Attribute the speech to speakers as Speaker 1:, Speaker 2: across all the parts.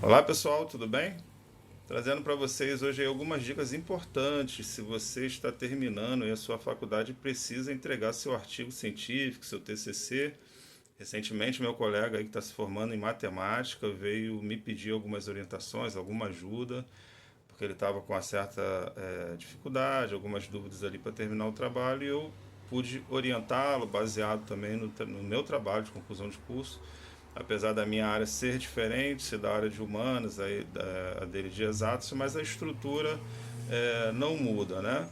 Speaker 1: Olá pessoal, tudo bem? Trazendo para vocês hoje aí algumas dicas importantes se você está terminando aí a sua faculdade e precisa entregar seu artigo científico, seu TCC. Recentemente, meu colega aí que está se formando em matemática veio me pedir algumas orientações, alguma ajuda, porque ele estava com uma certa dificuldade, algumas dúvidas ali para terminar o trabalho e eu pude orientá-lo, baseado também no meu trabalho de conclusão de curso. Apesar da minha área ser diferente, ser da área de humanas, a dele de exatos, mas a estrutura não muda, né?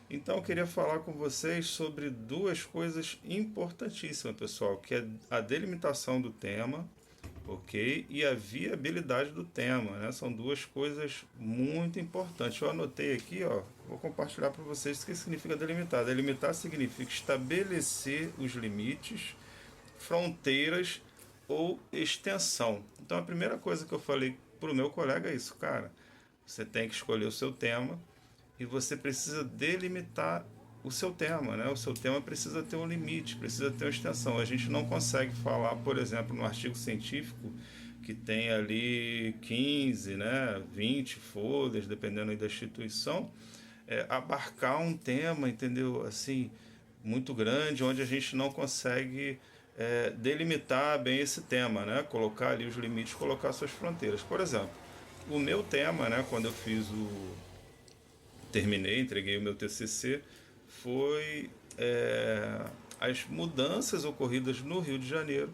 Speaker 1: Então eu queria falar com vocês sobre duas coisas importantíssimas, pessoal, que é a delimitação do tema, ok? E a viabilidade do tema, né? São duas coisas muito importantes. Eu anotei aqui, ó, vou compartilhar para vocês o que significa delimitar. Delimitar significa estabelecer os limites, fronteiras ou extensão. Então a primeira coisa que eu falei para o meu colega é isso, cara. Você tem que escolher o seu tema e você precisa delimitar o seu tema, né? O seu tema precisa ter um limite, precisa ter uma extensão. A gente não consegue falar, por exemplo, no artigo científico que tem ali 15, né, 20 folhas, dependendo aí da instituição, abarcar um tema, entendeu? Assim, muito grande, onde a gente não consegue delimitar bem esse tema, né? Colocar ali os limites, colocar suas fronteiras. Por exemplo, o meu tema, né, quando eu terminei, entreguei o meu TCC, foi as mudanças ocorridas no Rio de Janeiro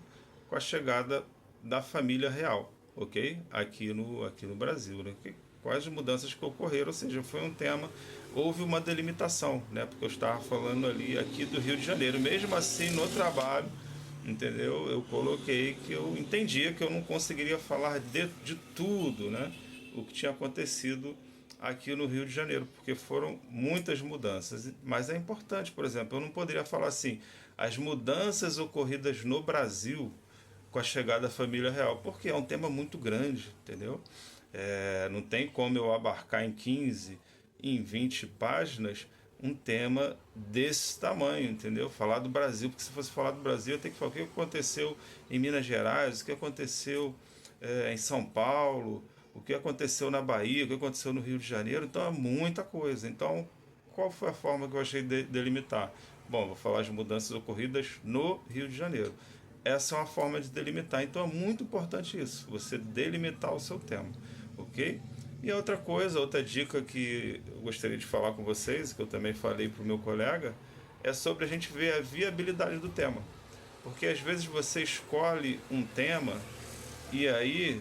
Speaker 1: com a chegada da família real, ok? Aqui no Brasil, né? Quais as mudanças que ocorreram, ou seja, foi um tema, houve uma delimitação, né? Porque eu estava falando ali aqui do Rio de Janeiro. Mesmo assim, no trabalho, entendeu? Eu coloquei que eu entendia que eu não conseguiria falar de tudo, né? O que tinha acontecido aqui no Rio de Janeiro, porque foram muitas mudanças. Mas é importante, por exemplo, eu não poderia falar assim, as mudanças ocorridas no Brasil com a chegada da família real, porque é um tema muito grande, entendeu? Não tem como eu abarcar em 15, em 20 páginas um tema desse tamanho, entendeu? Falar do Brasil, porque se fosse falar do Brasil, eu tenho que falar o que aconteceu em Minas Gerais, o que aconteceu em São Paulo, o que aconteceu na Bahia, o que aconteceu no Rio de Janeiro, então é muita coisa. Então, qual foi a forma que eu achei de delimitar? Bom, vou falar as mudanças ocorridas no Rio de Janeiro. Essa é uma forma de delimitar. Então é muito importante isso, você delimitar o seu tema, ok? E outra coisa, outra dica que eu gostaria de falar com vocês, que eu também falei para o meu colega, é sobre a gente ver a viabilidade do tema. Porque às vezes você escolhe um tema e aí,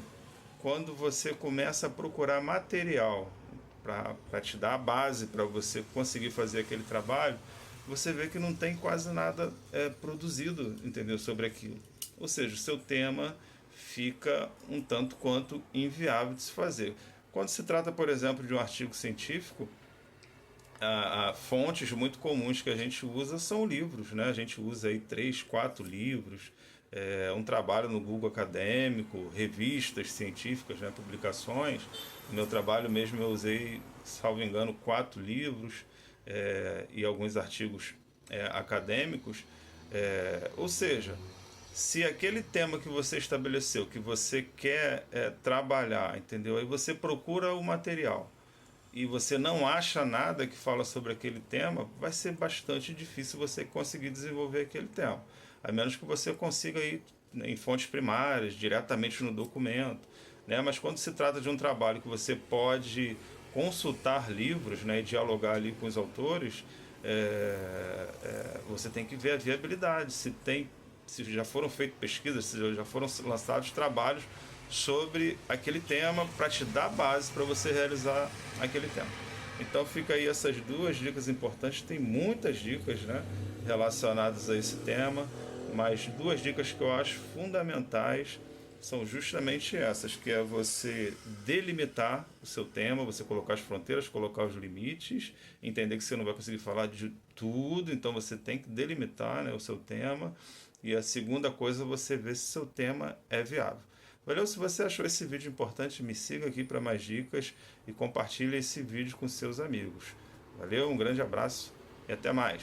Speaker 1: quando você começa a procurar material para te dar a base para você conseguir fazer aquele trabalho, você vê que não tem quase nada produzido, entendeu, sobre aquilo. Ou seja, o seu tema fica um tanto quanto inviável de se fazer. Quando se trata, por exemplo, de um artigo científico, fontes muito comuns que a gente usa são livros, né? A gente usa aí 3, 4 livros, um trabalho no Google acadêmico, revistas científicas, né? Publicações. No meu trabalho mesmo eu usei, salvo engano, 4 livros e alguns artigos acadêmicos. Ou seja, se aquele tema que você estabeleceu, que você quer trabalhar, entendeu? Aí você procura o material e você não acha nada que fala sobre aquele tema, vai ser bastante difícil você conseguir desenvolver aquele tema. A menos que você consiga ir em fontes primárias, diretamente no documento. Né? Mas quando se trata de um trabalho que você pode consultar livros, né, e dialogar ali com os autores, você tem que ver a viabilidade, se já foram feitas pesquisas, se já foram lançados trabalhos sobre aquele tema para te dar base para você realizar aquele tema. Então fica aí essas duas dicas importantes, tem muitas dicas, né, relacionadas a esse tema, mas duas dicas que eu acho fundamentais são justamente essas, que é você delimitar o seu tema, você colocar as fronteiras, colocar os limites, entender que você não vai conseguir falar de tudo, então você tem que delimitar, né, o seu tema. E a segunda coisa, você ver se seu tema é viável. Valeu? Se você achou esse vídeo importante, me siga aqui para mais dicas e compartilhe esse vídeo com seus amigos. Valeu, um grande abraço e até mais.